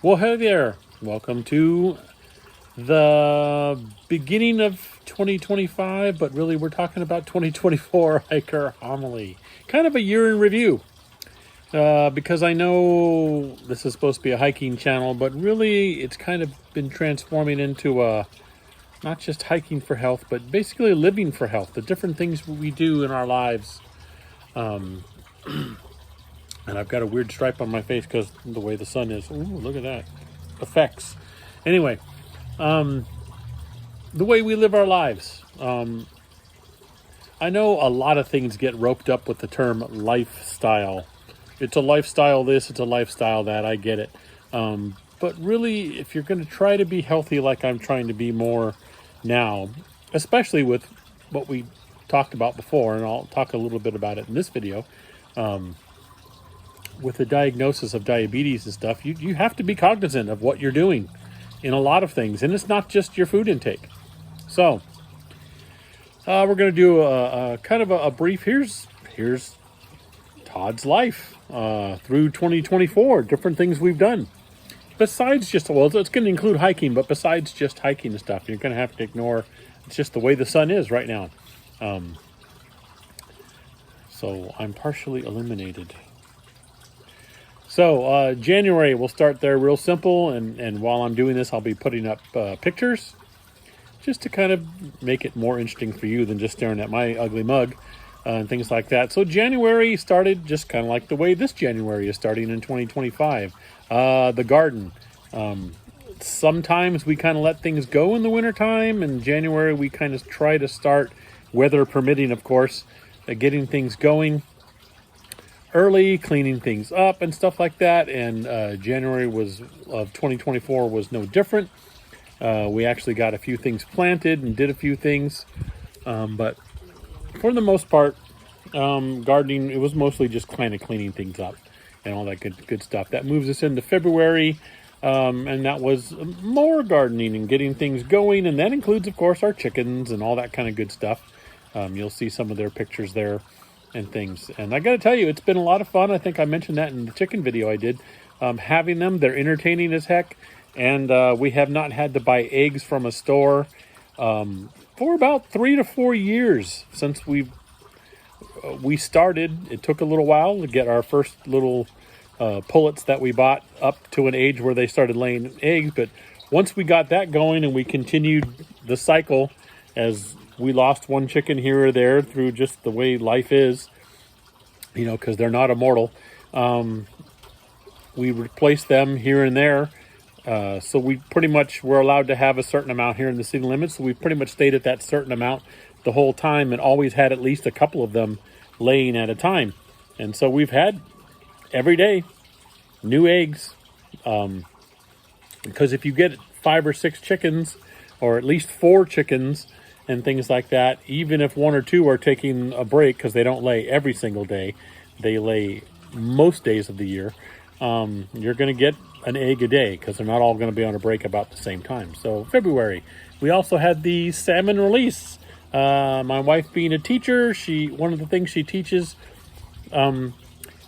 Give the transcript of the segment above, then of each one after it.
Well, hey there. Welcome to the beginning of 2025, but really we're talking about 2024 hiker homily. Kind of a year in review. Because I know this is supposed to be a hiking channel, but really it's kind of been transforming into not just hiking for health, but basically living for health. The different things we do in our lives. And I've got a weird stripe on my face because the way the sun is. Ooh, look at that. Effects. Anyway, the way we live our lives. I know a lot of things get roped up with the term lifestyle. It's a lifestyle this, it's a lifestyle that, I get it. But really, if you're going to try to be healthy like I'm trying to be more now, especially with what we talked about before, and I'll talk a little bit about it in this video, with the diagnosis of diabetes and stuff, you have to be cognizant of what you're doing in a lot of things. And it's not just your food intake. So we're going to do a kind of a brief, here's Todd's life through 2024, different things we've done. Besides just, well, it's going to include hiking, but besides just hiking and stuff, you're going to have to ignore, it's just the way the sun is right now. So I'm partially illuminated. So January, we'll start there real simple. And while I'm doing this, I'll be putting up pictures just to kind of make it more interesting for you than just staring at my ugly mug and things like that. So January started just kind of like the way this January is starting in 2025. The garden. Sometimes we kind of let things go in the wintertime. In January, we kind of try to start, weather permitting, of course, getting things going early, cleaning things up and stuff like that. And January of 2024 was no different. We actually got a few things planted and did a few things, but for the most part, gardening, it was mostly just kind of cleaning things up and all that good stuff. That moves us into February, and that was more gardening and getting things going, and that includes, of course, our chickens and all that kind of good stuff. You'll see some of their pictures there and things. And I got to tell you, it's been a lot of fun. I think I mentioned that in the chicken video I did. Having them, they're entertaining as heck. And we have not had to buy eggs from a store for about 3 to 4 years since we started. It took a little while to get our first little pullets that we bought up to an age where they started laying eggs. But once we got that going and we continued the cycle, as we lost one chicken here or there through just the way life is, you know, because they're not immortal. We replaced them here and there. So we pretty much were allowed to have a certain amount here in the city limits. So we pretty much stayed at that certain amount the whole time and always had at least a couple of them laying at a time. And so we've had every day new eggs. Because if you get 5 or 6 chickens, or at least 4 chickens and things like that, even if 1 or 2 are taking a break because they don't lay every single day, they lay most days of the year, you're going to get an egg a day because they're not all going to be on a break about the same time. So February, we also had the salmon release. My wife being a teacher, one of the things she teaches to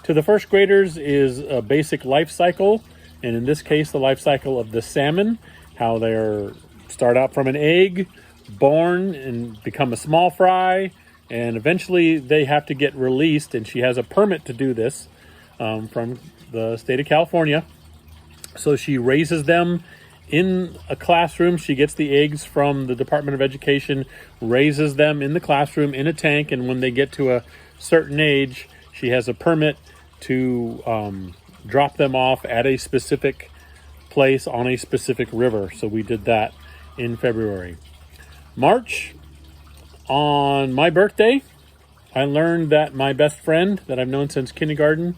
the first graders is a basic life cycle. And in this case, the life cycle of the salmon, how they start out from an egg, born and become a small fry, and eventually they have to get released. And she has a permit to do this from the state of California. So she raises them in a classroom. She gets the eggs from the Department of Education, raises them in the classroom in a tank, and when they get to a certain age, she has a permit to drop them off at a specific place on a specific river. So we did that in February. March, on my birthday, I learned that my best friend that I've known since kindergarten,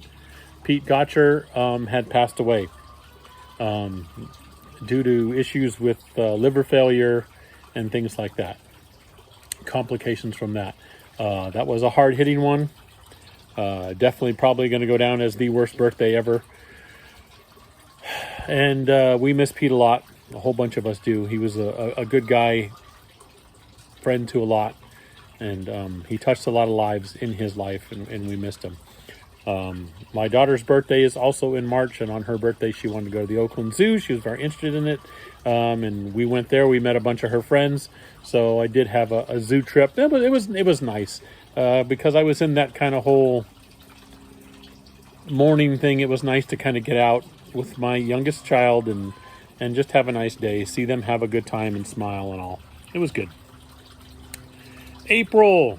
Pete Gotcher, had passed away due to issues with liver failure and things like that, complications from that. That was a hard-hitting one. Definitely probably going to go down as the worst birthday ever. And we miss Pete a lot. A whole bunch of us do. He was a good guy, friend to a lot, and he touched a lot of lives in his life, and we missed him. My daughter's birthday is also in March, and on her birthday, she wanted to go to the Oakland Zoo. She was very interested in it, and we went there. We met a bunch of her friends, so I did have a zoo trip. It was nice because I was in that kind of whole morning thing. It was nice to kind of get out with my youngest child and just have a nice day, see them have a good time and smile and all. It was good. April.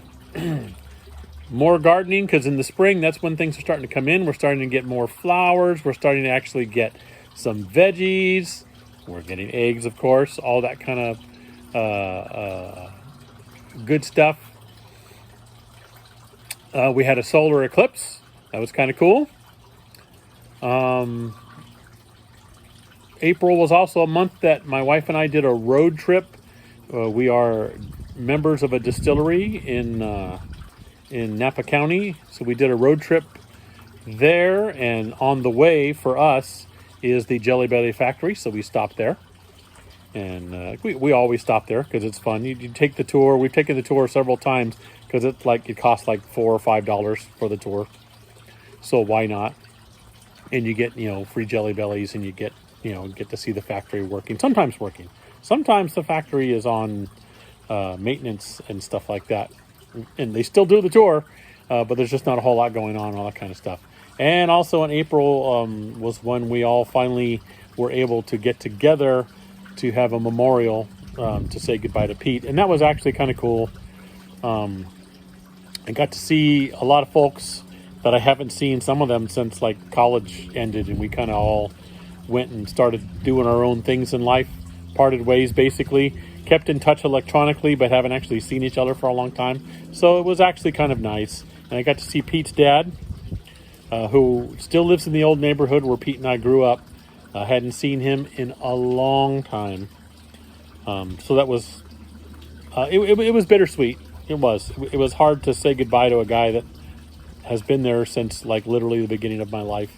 More gardening, because in the spring, that's when things are starting to come in. We're starting to get more flowers. We're starting to actually get some veggies. We're getting eggs, of course, all that kind of good stuff. We had a solar eclipse. That was kind of cool. April was also a month that my wife and I did a road trip. We are members of a distillery in Napa County, so we did a road trip there, and on the way for us is the Jelly Belly factory, so we stopped there, and we always stop there because it's fun. You take the tour. We've taken the tour several times because it costs like $4 or $5 for the tour, so why not? And you get free Jelly Bellies, and you get to see the factory working. Sometimes the factory is on maintenance and stuff like that. And they still do the tour, but there's just not a whole lot going on, all that kind of stuff. And also in April was when we all finally were able to get together to have a memorial to say goodbye to Pete. And that was actually kind of cool. I got to see a lot of folks that I haven't seen, some of them since like college ended, and we kind of all went and started doing our own things in life, parted ways basically. Kept in touch electronically, but haven't actually seen each other for a long time. So it was actually kind of nice. And I got to see Pete's dad, who still lives in the old neighborhood where Pete and I grew up. I hadn't seen him in a long time. So that was, it was bittersweet. It was hard to say goodbye to a guy that has been there since like literally the beginning of my life.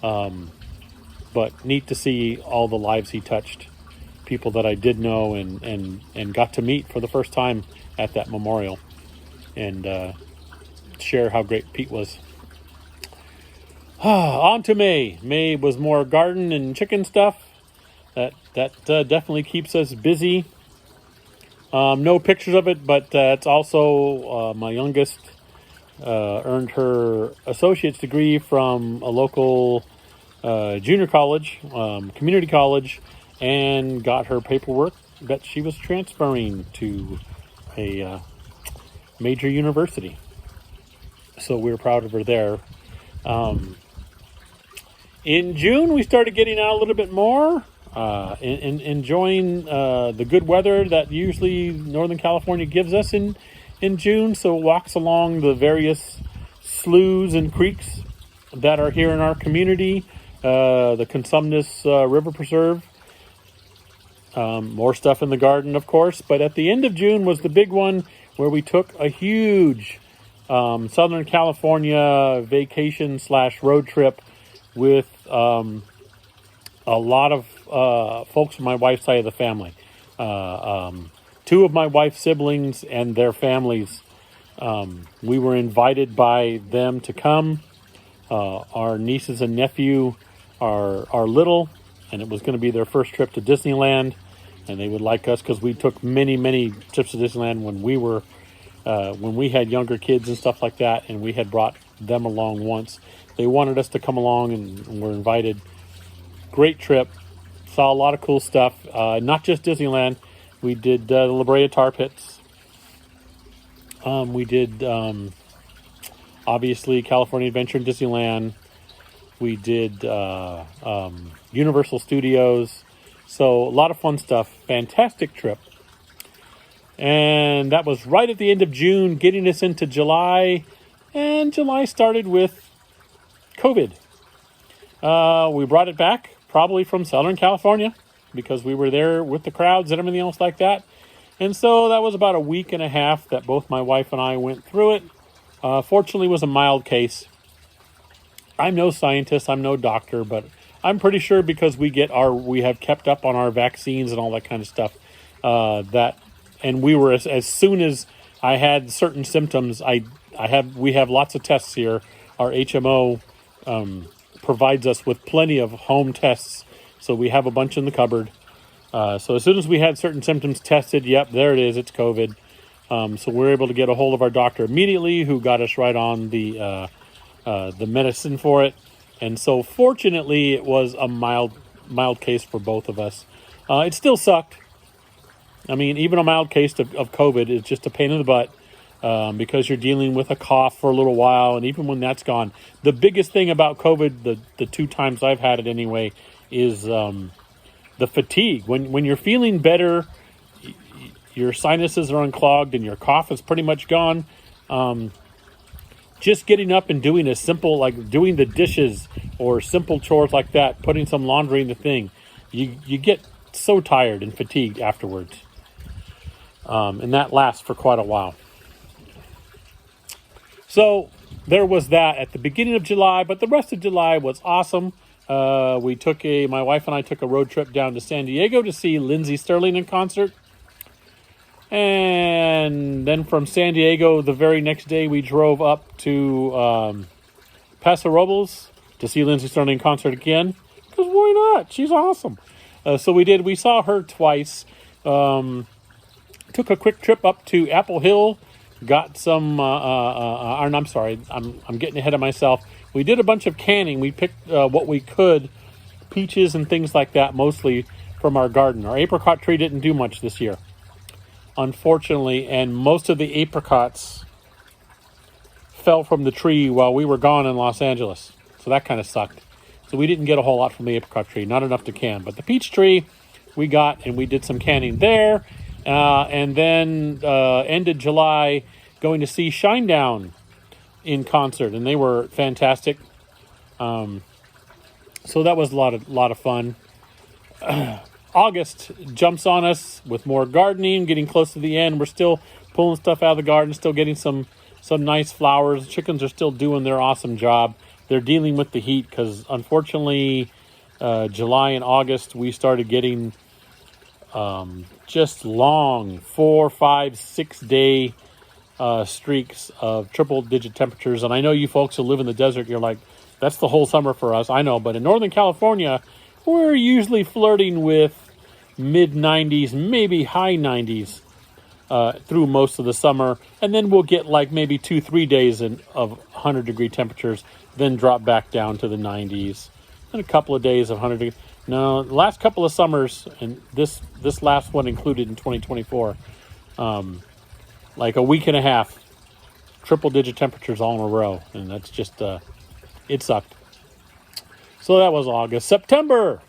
But neat to see all the lives he touched. People that I did know and got to meet for the first time at that memorial, and share how great Pete was. On to May. May was more garden and chicken stuff. That definitely keeps us busy. No pictures of it, but it's also my youngest earned her associate's degree from a local junior college, community college, and got her paperwork that she was transferring to a major university. So we were proud of her there. In June, we started getting out a little bit more, enjoying the good weather that usually Northern California gives us in June. So walks along the various sloughs and creeks that are here in our community, the Consumnes River Preserve. More stuff in the garden, of course, but at the end of June was the big one where we took a huge Southern California vacation / road trip with a lot of folks from my wife's side of the family. Two of my wife's siblings and their families. We were invited by them to come. Our nieces and nephew are little, and it was going to be their first trip to Disneyland. And they would like us because we took many trips to Disneyland when we had younger kids and stuff like that, and we had brought them along once. They wanted us to come along and were invited. Great trip. Saw a lot of cool stuff. Not just Disneyland. We did the La Brea Tar Pits. We did, obviously, California Adventure in Disneyland. We did Universal Studios. So a lot of fun stuff. Fantastic trip. And that was right at the end of June, getting us into July. And July started with COVID. We brought it back, probably from Southern California, because we were there with the crowds and everything else like that. And so that was about a week and a half that both my wife and I went through it. Fortunately, it was a mild case. I'm no scientist, I'm no doctor, but I'm pretty sure because we have kept up on our vaccines and all that kind of stuff, and we were as soon as I had certain symptoms, we have lots of tests here our HMO provides us with plenty of home tests. So we have a bunch in the cupboard. So as soon as we had certain symptoms tested, yep, there it is, it's COVID. So we're able to get a hold of our doctor immediately, who got us right on the medicine for it. And so fortunately, it was a mild case for both of us. It still sucked. I mean, even a mild case of COVID is just a pain in the butt, because you're dealing with a cough for a little while. And even when that's gone, the biggest thing about COVID, the 2 times I've had it anyway, is the fatigue. When you're feeling better, your sinuses are unclogged and your cough is pretty much gone. Just getting up and doing a simple, like doing the dishes or simple chores like that, putting some laundry in the thing, you get so tired and fatigued afterwards. And that lasts for quite a while. So there was that at the beginning of July, but the rest of July was awesome. My wife and I took a road trip down to San Diego to see Lindsey Stirling in concert. And then from San Diego, the very next day, we drove up to Paso Robles to see Lindsey Stirling in concert again. Because why not? She's awesome. So we did. We saw her twice. Took a quick trip up to Apple Hill. Got some. I'm sorry. I'm getting ahead of myself. We did a bunch of canning. We picked what we could, peaches and things like that, mostly from our garden. Our apricot tree didn't do much this year, unfortunately, and most of the apricots fell from the tree while we were gone in Los Angeles. So that kind of sucked. So we didn't get a whole lot from the apricot tree, not enough to can. But the peach tree we got, and we did some canning there. And then ended July going to see Shinedown in concert, and they were fantastic. So that was a lot of fun. August jumps on us with more gardening, getting close to the end. We're still pulling stuff out of the garden, still getting some nice flowers. Chickens are still doing their awesome job. They're dealing with the heat because, unfortunately, July and August, we started getting just long 4, 5, 6 day streaks of triple-digit temperatures. And I know you folks who live in the desert, you're like, that's the whole summer for us. I know, but in Northern California, we're usually flirting with mid-90s, maybe high 90s through most of the summer. And then we'll get like maybe 2-3 days of 100-degree temperatures, then drop back down to the 90s. And a couple of days of 100 degrees. No, the last couple of summers, and this last one included in 2024, like a week and a half, triple-digit temperatures all in a row. And that's just, it sucked. So that was August. September,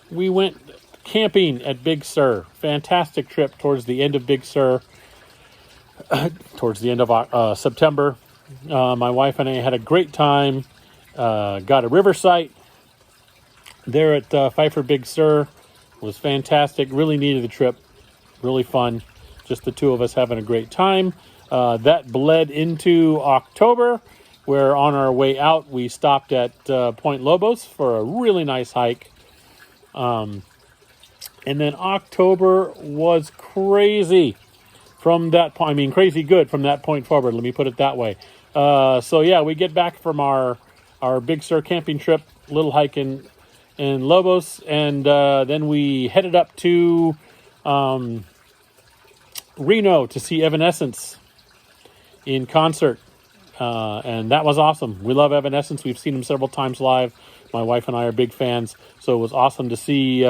we went camping at Big Sur. Fantastic trip towards the end of Big Sur, towards the end of September. My wife and I had a great time. Got a river site there at Pfeiffer Big Sur. It was fantastic. Really needed the trip. Really fun. Just the two of us having a great time. That bled into October, where on our way out, we stopped at Point Lobos for a really nice hike. And then October was crazy from that point. I mean, crazy good from that point forward. Let me put it that way. So yeah, we get back from our Big Sur camping trip, little hike in Lobos, and then we headed up to Reno to see Evanescence in concert. And that was awesome. We love Evanescence. We've seen them several times live. My wife and I are big fans. So it was awesome to see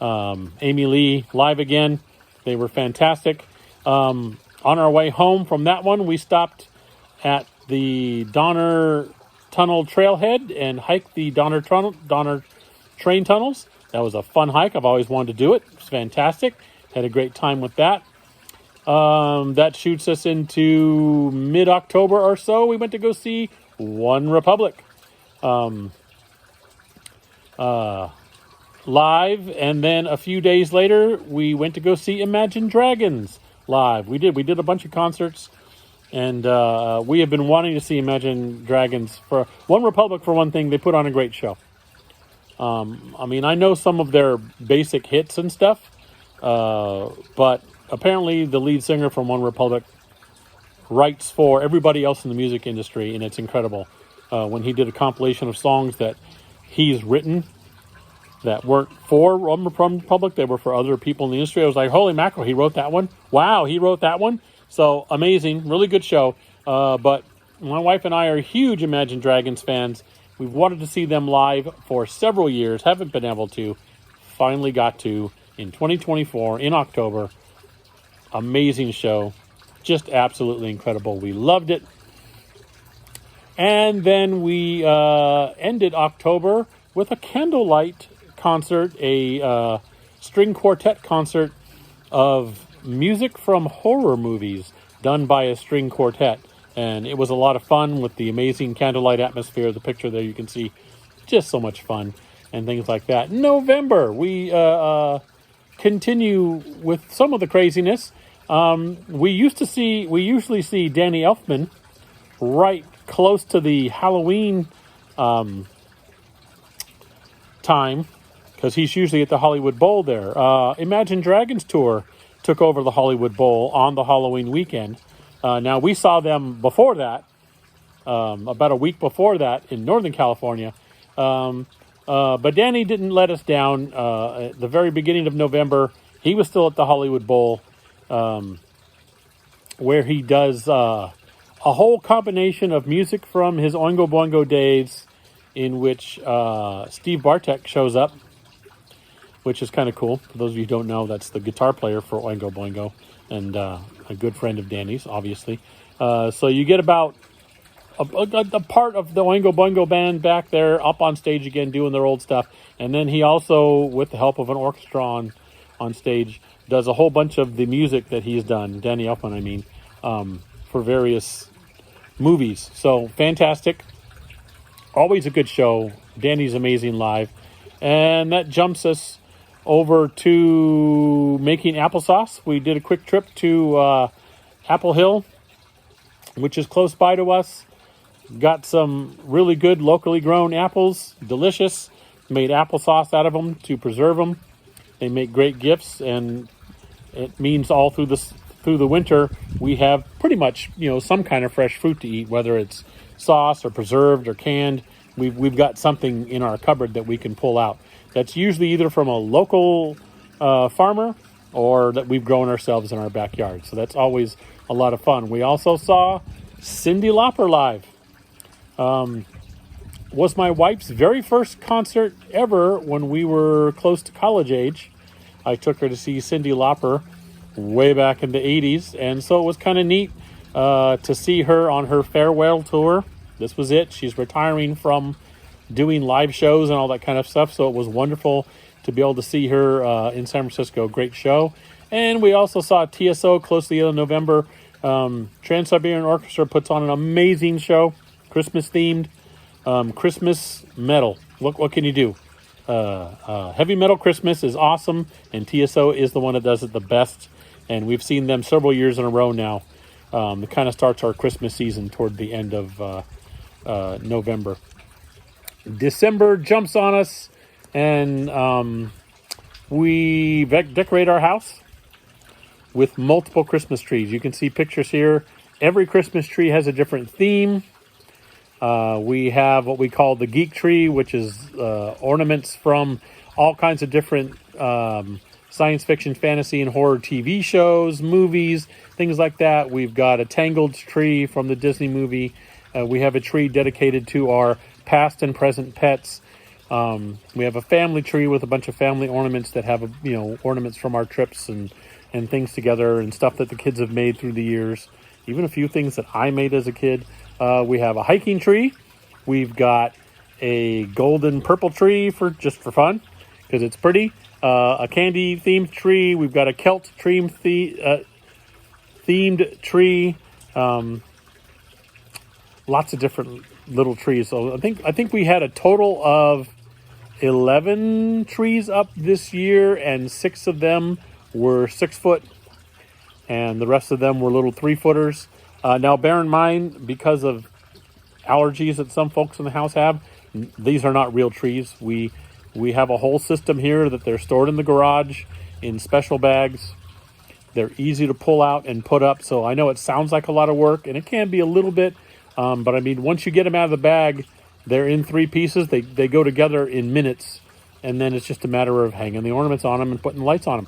Amy Lee live again. They were fantastic. On our way home from that one, we stopped at the Donner Tunnel Trailhead and hiked the Donner train tunnels. That was a fun hike. I've always wanted to do it. It was fantastic. Had a great time with that. That shoots us into mid-October or so. We went to go see One Republic live, and then a few days later, we went to go see Imagine Dragons live. We did a bunch of concerts, and we have been wanting to see Imagine Dragons for One Republic. For one thing, they put on a great show. I mean, I know some of their basic hits and stuff, but apparently the lead singer from One Republic writes for everybody else in the music industry, and it's incredible. When he did a compilation of songs that he's written that weren't for Roman Republic, they were for other people in the industry. I was like, holy mackerel, he wrote that one? Wow, he wrote that one? So amazing, really good show. But my wife and I are huge Imagine Dragons fans. We've wanted to see them live for several years, haven't been able to. Finally got to in 2024, in October. Amazing show. Just absolutely incredible. We loved it. And then we ended October with a candlelight concert, a string quartet concert of music from horror movies done by a string quartet. And it was a lot of fun with the amazing candlelight atmosphere. The picture there you can see, just so much fun and things like that. November, we continue with some of the craziness. We usually see Danny Elfman right close to the Halloween time, because he's usually at the Hollywood Bowl there. Imagine Dragons Tour took over the Hollywood Bowl on the Halloween weekend. Now, we saw them before that, about a week before that in Northern California. But Danny didn't let us down. At the very beginning of November, he was still at the Hollywood Bowl, where he does a whole combination of music from his Oingo Boingo days, in which Steve Bartek shows up, which is kind of cool. For those of you who don't know, that's the guitar player for Oingo Boingo, and a good friend of Danny's, obviously. So you get about a part of the Oingo Boingo band back there up on stage again doing their old stuff. And then he also, with the help of an orchestra on stage, does a whole bunch of the music that he's done, Danny Elfman, I mean, for various movies. So fantastic. Always a good show. Danny's amazing live. And that jumps us over to making applesauce. We did a quick trip to Apple Hill, which is close by to us. Got some really good locally grown apples, delicious. Made applesauce out of them to preserve them. They make great gifts, and it means all through the winter we have pretty much some kind of fresh fruit to eat, whether it's sauce or preserved or canned. We've got something in our cupboard that we can pull out. That's usually either from a local farmer or that we've grown ourselves in our backyard. So that's always a lot of fun. We also saw Cyndi Lauper live. Was my wife's very first concert ever when we were close to college age. I took her to see Cyndi Lauper way back in the 80s. And so it was kind of neat to see her on her farewell tour. This was it. She's retiring from doing live shows and all that kind of stuff. So it was wonderful to be able to see her in San Francisco. Great show. And we also saw TSO close to the end of November. Trans-Siberian Orchestra puts on an amazing show, Christmas themed, Christmas metal. What can you do? Heavy metal Christmas is awesome, and TSO is the one that does it the best. And we've seen them several years in a row now. It kind of starts our Christmas season toward the end of November. December jumps on us, and we decorate our house with multiple Christmas trees. You can see pictures here. Every Christmas tree has a different theme. We have what we call the geek tree, which is ornaments from all kinds of different science fiction, fantasy, and horror TV shows, movies, things like that. We've got a Tangled tree from the Disney movie. We have a tree dedicated to our past and present pets. We have a family tree with a bunch of family ornaments that have, ornaments from our trips and things together and stuff that the kids have made through the years. Even a few things that I made as a kid. We have a hiking tree. We've got a golden purple tree for fun because it's pretty. A candy themed tree. We've got a Celt themed tree. Lots of different little trees. So I think we had a total of 11 trees up this year, and 6 of them were 6 foot, and the rest of them were little 3-footers. Now, bear in mind, because of allergies that some folks in the house have, these are not real trees. We have a whole system here that they're stored in the garage in special bags They're easy to pull out and put up. So I know it sounds like a lot of work, and it can be a little bit. But I mean, once you get them out of the bag, they're in 3 pieces. They go together in minutes. And then it's just a matter of hanging the ornaments on them and putting lights on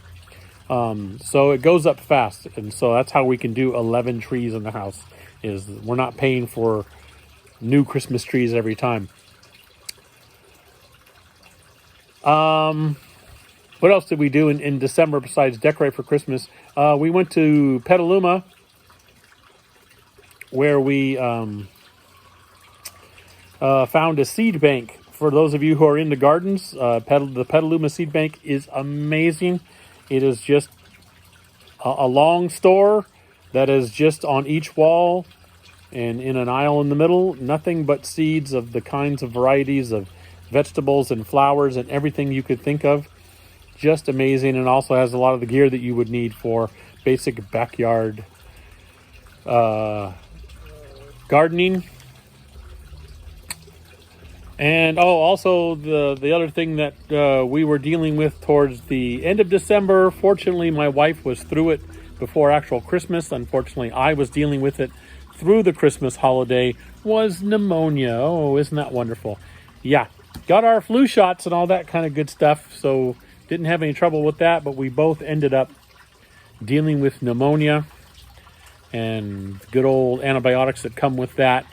them. So it goes up fast. And so that's how we can do 11 trees in the house, is we're not paying for new Christmas trees every time. What else did we do in December besides decorate for Christmas? We went to Petaluma, where we found a seed bank. For those of you who are into gardens, the Petaluma Seed Bank is amazing. It is just a long store that is just on each wall and in an aisle in the middle. Nothing but seeds of the kinds of varieties of vegetables and flowers and everything you could think of. Just amazing, and also has a lot of the gear that you would need for basic backyard gardening. And also the other thing that we were dealing with towards the end of December. Fortunately, my wife was through it before actual Christmas. Unfortunately, I was dealing with it through the Christmas holiday. Was pneumonia. Oh, isn't that wonderful? Yeah, got our flu shots and all that kind of good stuff. So didn't have any trouble with that. But we both ended up dealing with pneumonia and good old antibiotics that come with that.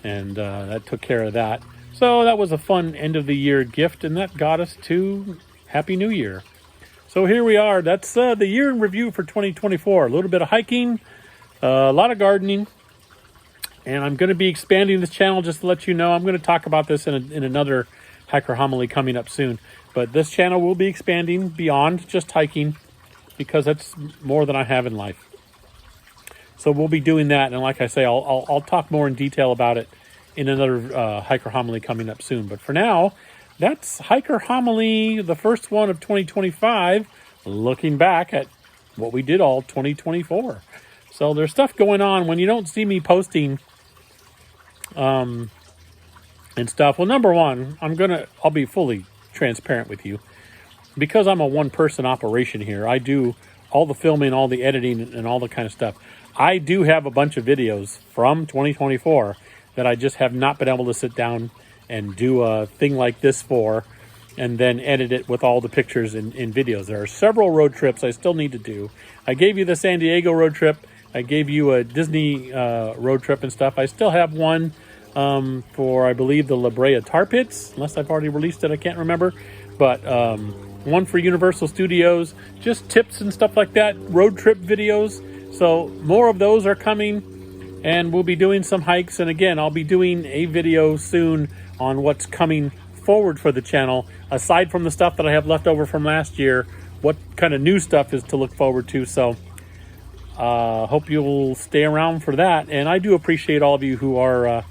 And that took care of that. So that was a fun end of the year gift, and that got us to Happy New Year. So here we are. That's the year in review for 2024. A little bit of hiking, a lot of gardening, and I'm going to be expanding this channel just to let you know. I'm going to talk about this in another hiker homily coming up soon. But this channel will be expanding beyond just hiking, because that's more than I have in life. So we'll be doing that, and like I say, I'll talk more in detail about it in another hiker homily coming up soon. But for now, that's hiker homily, the first one of 2025, looking back at what we did all 2024. So there's stuff going on when you don't see me posting and stuff. Well, number one, I'll be fully transparent with you. Because I'm a one-person operation here, I do all the filming, all the editing, and all the kind of stuff. I do have a bunch of videos from 2024 that I just have not been able to sit down and do a thing like this for, and then edit it with all the pictures and videos. There are several road trips I still need to do. I gave you the San Diego road trip. I gave you a Disney road trip and stuff. I still have one for, I believe, the La Brea Tar Pits, unless I've already released it, I can't remember. But one for Universal Studios, just tips and stuff like that, road trip videos. So more of those are coming. And we'll be doing some hikes. And again, I'll be doing a video soon on what's coming forward for the channel. Aside from the stuff that I have left over from last year, what kind of new stuff is to look forward to. So hope you'll stay around for that. And I do appreciate all of you who are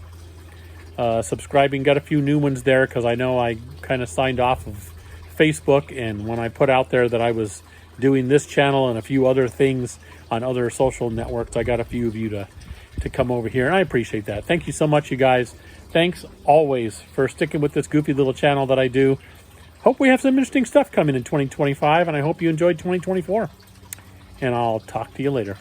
subscribing. Got a few new ones there, because I know I kind of signed off of Facebook. And when I put out there that I was doing this channel and a few other things on other social networks, I got a few of you to come over here, and I appreciate that. Thank you so much, you guys. Thanks always for sticking with this goofy little channel that I do. Hope we have some interesting stuff coming in 2025, and I hope you enjoyed 2024. And I'll talk to you later.